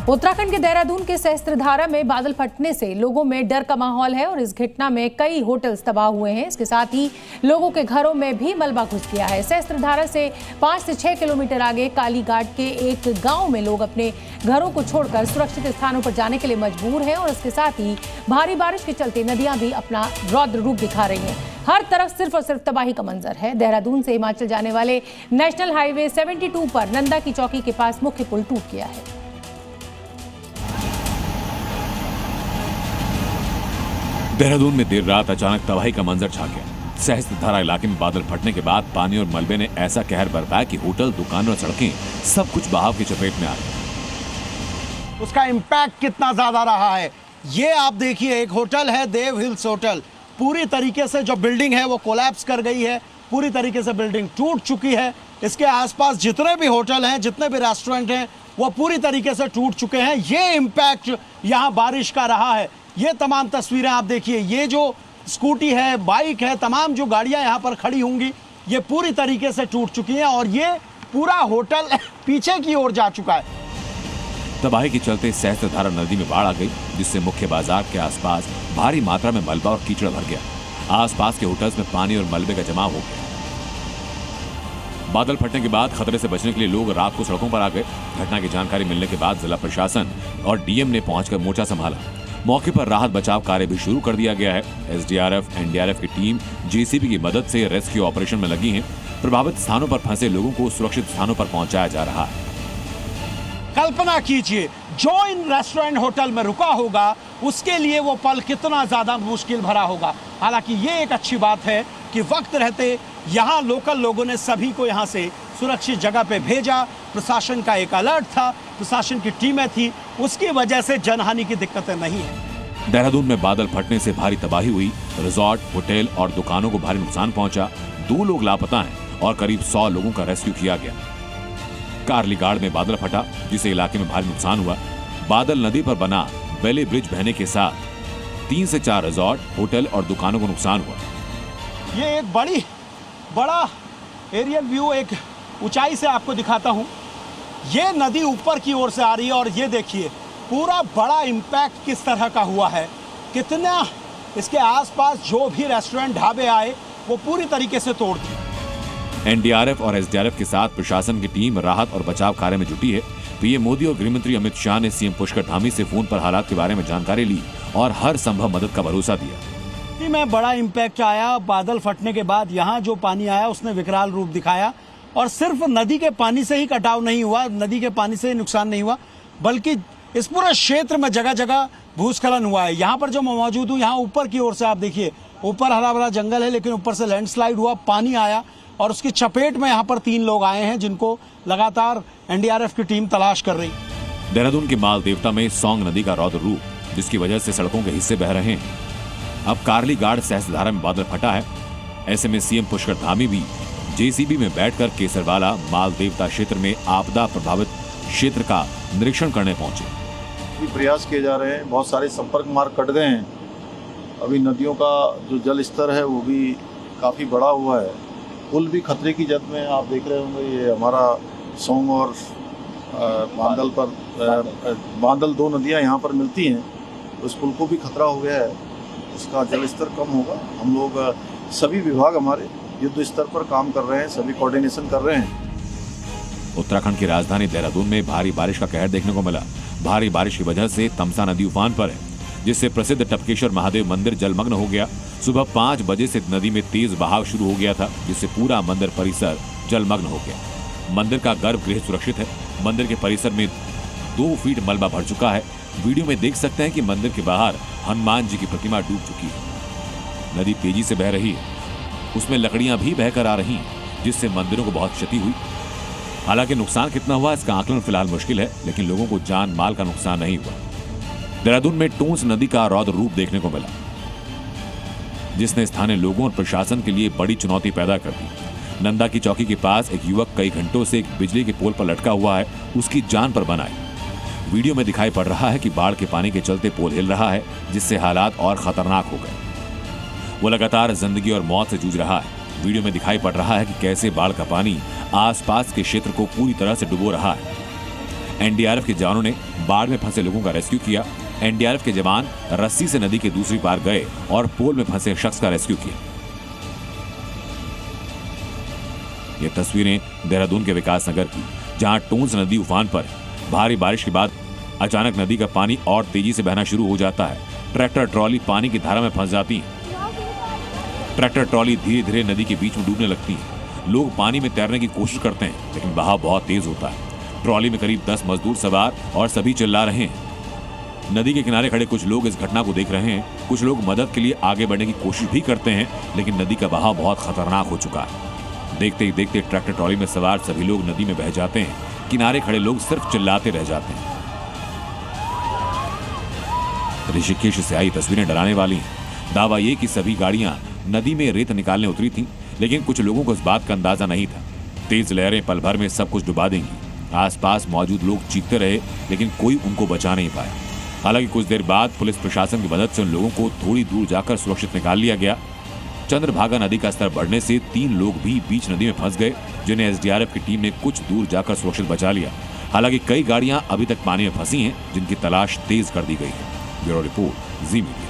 उत्तराखंड के देहरादून के सहस्त्रधारा में बादल फटने से लोगों में डर का माहौल है और इस घटना में कई होटल्स तबाह हुए हैं। इसके साथ ही लोगों के घरों में भी मलबा घुस गया है। सहस्त्रधारा से 5 से 6 किलोमीटर आगे कालीघाट के एक गांव में लोग अपने घरों को छोड़कर सुरक्षित स्थानों पर जाने के लिए मजबूर हैं और इसके साथ ही भारी बारिश के चलते नदियां भी अपना रौद्र रूप दिखा रही हैं। हर तरफ सिर्फ और सिर्फ तबाही का मंजर है। देहरादून से हिमाचल जाने वाले नेशनल हाईवे 72 पर नंदा की चौकी के पास मुख्य पुल टूट गया है। देहरादून में देर रात अचानक तबाही का मंजर छा गया। सहस्त्रधारा इलाके में बादल फटने के बाद पानी और मलबे ने ऐसा कहर बरपाया कि होटल, दुकानें और सड़कें सब कुछ बहाव की चपेट में आ गई। उसका इम्पैक्ट कितना ज्यादा रहा है ये आप देखिए। एक होटल है देव हिल्स होटल, पूरी तरीके से जो बिल्डिंग है वो कोलैप्स कर गई है, पूरी तरीके से बिल्डिंग टूट चुकी है। इसके आसपास जितने भी होटल हैं, जितने भी रेस्टोरेंट हैं, वो पूरी तरीके से टूट चुके हैं। ये इम्पैक्ट यहाँ बारिश का रहा है। ये तमाम तस्वीरें आप देखिए, ये जो स्कूटी है, बाइक है, तमाम जो गाड़ियां यहाँ पर खड़ी होंगी, ये पूरी तरीके से टूट चुकी हैं और ये पूरा होटल पीछे की ओर जा चुका है। तबाही के चलते सहस्त्रधारा नदी में बाढ़ आ गई, जिससे मुख्य बाजार के आसपास भारी मात्रा में मलबा और कीचड़ भर गया। आसपास के होटल्स में पानी और मलबे का जमाव हो गया। बादल फटने के बाद खतरे से बचने के लिए लोग रात को सड़कों पर आ गए। घटना की जानकारी मिलने के बाद जिला प्रशासन और डीएम ने पहुंचकर मोर्चा संभाला। मौके पर राहत बचाव कार्य भी शुरू कर दिया गया है। एसडीआरएफ, एनडीआरएफ की टीम जेसीबी की मदद से रेस्क्यू ऑपरेशन में लगी है। प्रभावित स्थानों पर फंसे लोगों को सुरक्षित स्थानों पर पहुंचाया जा रहा है। कल्पना कीजिए, जो इन रेस्टोरेंट होटल में रुका होगा उसके लिए वो पल कितना ज्यादा मुश्किल भरा होगा। हालांकि ये एक अच्छी बात है कि वक्त रहते यहाँ लोकल लोगों ने सभी को यहाँ से सुरक्षित जगह पे भेजा। प्रशासन का एक अलर्ट था, प्रशासन की टीमें थी, उसकी वजह से जनहानि की दिक्कतें नहीं है। देहरादून में बादल फटने से भारी तबाही हुई। रिजॉर्ट, होटल और दुकानों को भारी नुकसान पहुंचा। 2 लोग लापता हैं और करीब 100 लोगों का रेस्क्यू किया गया। कालीघाट में बादल फटा, जिससे इलाके में भारी नुकसान हुआ। बादल नदी पर बना बेले ब्रिज बहने के साथ 3 से 4 रिजॉर्ट, होटल और दुकानों को नुकसान हुआ। ये एक बड़ा एरियल व्यू एक ऊंचाई से आपको दिखाता हूं। ये नदी ऊपर की ओर से आ रही है और ये देखिए पूरा बड़ा इम्पैक्ट किस तरह का हुआ है। कितना इसके आसपास जो भी रेस्टोरेंट, ढाबे आए वो पूरी तरीके से तोड़ दिए। एनडीआरएफ और एसडीआरएफ के साथ प्रशासन की टीम राहत और बचाव कार्य में जुटी है। पीएम मोदी और गृहमंत्री अमित शाह ने सीएम पुष्कर धामी से फोन पर हालात के बारे में जानकारी ली और हर संभव मदद का भरोसा दिया। में बड़ा इम्पैक्ट आया। बादल फटने के बाद यहाँ जो पानी आया उसने विकराल रूप दिखाया और सिर्फ नदी के पानी से ही कटाव नहीं हुआ, नदी के पानी से ही नुकसान नहीं हुआ, बल्कि इस पूरे क्षेत्र में जगह जगह भूस्खलन हुआ है। यहाँ पर जो मैं मौजूद हूँ, यहाँ ऊपर की ओर से आप देखिए, ऊपर हरा भरा जंगल है, लेकिन ऊपर से लैंडस्लाइड हुआ, पानी आया और उसकी चपेट में यहाँ पर 3 लोग आए हैं, जिनको लगातार एनडीआरएफ की टीम तलाश कर रही। देहरादून के माल देवता में सौंग नदी का रौद्र रूप, जिसकी वजह से सड़कों के हिस्से बह रहे हैं। अब कालीघाट सहस्त्रधारा में बादल फटा है। ऐसे में सीएम पुष्कर धामी भी जेसीबी में बैठकर केसरवाला माल देवता क्षेत्र में आपदा प्रभावित क्षेत्र का निरीक्षण करने पहुंचे। प्रयास किए जा रहे हैं, बहुत सारे संपर्क मार्ग कट गए हैं। अभी नदियों का जो जल स्तर है वो भी काफ़ी बढ़ा हुआ है। पुल भी खतरे की जद में, आप देख रहे होंगे। ये हमारा सौंग और बांदल 2 नदियाँ यहाँ पर मिलती हैं, तो इस पुल को भी खतरा हो गया है। इसका जल स्तर कम होगा। हम लोग सभी विभाग हमारे युद्ध स्तर पर काम कर रहे हैं, सभी कोऑर्डिनेशन कर रहे हैं। उत्तराखंड की राजधानी देहरादून में भारी बारिश का कहर देखने को मिला। भारी बारिश की वजह से तमसा नदी उफान पर है, जिससे प्रसिद्ध टपकेश्वर महादेव मंदिर जलमग्न हो गया। सुबह 5 बजे से नदी में तेज बहाव शुरू हो गया था, जिससे पूरा मंदिर परिसर जलमग्न हो गया। मंदिर का गर्भगृह सुरक्षित है। मंदिर के परिसर में 2 फीट मलबा भर चुका है। वीडियो में देख सकते हैं कि मंदिर के बाहर हनुमान जी की प्रतिमा डूब चुकी है। नदी तेजी से बह रही है, उसमें लकड़ियां भी बहकर आ रही हैं, जिससे मंदिरों को बहुत क्षति हुई। हालांकि नुकसान कितना हुआ इसका आकलन फिलहाल मुश्किल है, लेकिन लोगों को जान माल का नुकसान नहीं हुआ। देहरादून में टोंस नदी का रौद्र रूप देखने को मिला, जिसने स्थानीय लोगों और प्रशासन के लिए बड़ी चुनौती पैदा कर दी। नंदा की चौकी के पास एक युवक कई घंटों से एक बिजली के पोल पर लटका हुआ है, उसकी जान पर बना है। वीडियो में दिखाई पड़ रहा है कि बाढ़ के पानी के चलते पोल हिल रहा है, जिससे हालात और खतरनाक हो गए। वो लगातार जिंदगी और मौत से जूझ रहा है। वीडियो में दिखाई पड़ रहा है कि कैसे बाढ़ का पानी आसपास के क्षेत्र को पूरी तरह से डुबो रहा है। एनडीआरएफ के जवानों ने बाढ़ में फंसे लोगों का रेस्क्यू किया। एनडीआरएफ के जवान रस्सी से नदी के दूसरी पार गए और पोल में फंसे शख्स का रेस्क्यू किया। ये तस्वीरें देहरादून के विकास नगर की, जहां टोंस नदी उफान पर है। भारी बारिश के बाद अचानक नदी का पानी और तेजी से बहना शुरू हो जाता है। ट्रैक्टर ट्रॉली पानी की धारा में फंस जाती है। ट्रैक्टर ट्रॉली धीरे धीरे नदी के बीच में डूबने लगती है। लोग पानी में तैरने की कोशिश करते हैं, लेकिन बहाव बहुत तेज होता है। ट्रॉली में करीब 10 मजदूर सवार और सभी चिल्ला रहे हैं। नदी के किनारे खड़े कुछ लोग इस घटना को देख रहे हैं। कुछ लोग मदद के लिए आगे बढ़ने की कोशिश भी करते हैं, लेकिन नदी का बहाव बहुत खतरनाक हो चुका है। देखते ही देखते ट्रैक्टर ट्रॉली में सवार सभी लोग नदी में बह जाते हैं। किनारे खड़े लोग सिर्फ चिल्लाते रह जाते हैं। ऋषिकेश से आई तस्वीरें डराने वाली हैं। दावा ये कि सभी गाड़ियां नदी में रेत निकालने उतरी थीं, लेकिन कुछ लोगों को इस बात का अंदाजा नहीं था। तेज लहरें पल भर में सब कुछ डुबा देंगी। आसपास मौजूद लोग चीखते रहे, लेकिन कोई उनको बचा नहीं पाया। हालांकि कुछ देर बाद पुलिस प्रशासन की मदद से उन लोगों को थोड़ी दूर जाकर सुरक्षित निकाल लिया गया। चंद्रभागा नदी का स्तर बढ़ने से 3 लोग भी बीच नदी में फंस गए, जिन्हें एसडीआरएफ की टीम ने कुछ दूर जाकर सुरक्षित बचा लिया। हालांकि कई गाड़ियां अभी तक पानी में फंसी हैं, जिनकी तलाश तेज कर दी गई है। ब्यूरो रिपोर्ट, जी मीडिया।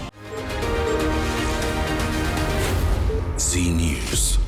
जी न्यूज़।